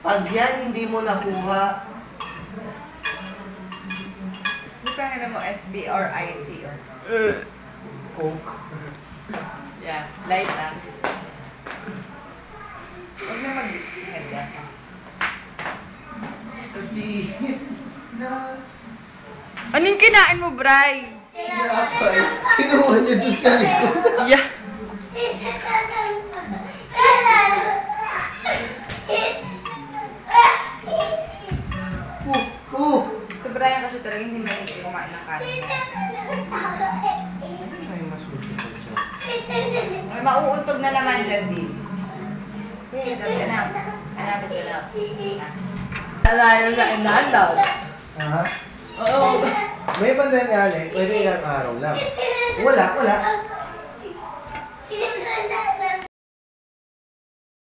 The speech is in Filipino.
Pag yan hindi mo nakuha, Ano mo, SB or IT or? Coke. Yeah, light lang. Huwag na mag-head. Sabihin na Anong kinain mo, Bray? tinapay. Kinuha niya dun sa likod. Yeah. Si Brian kasi talaga hindi mahilig kumain ng kanin. Ay, masusunod siya. May mauuntog na naman dyan, din. Hanapin ko na. Alayo sa inadaw. Ha? Oo. May pangyayari, pwede ilang araw lang. Wala.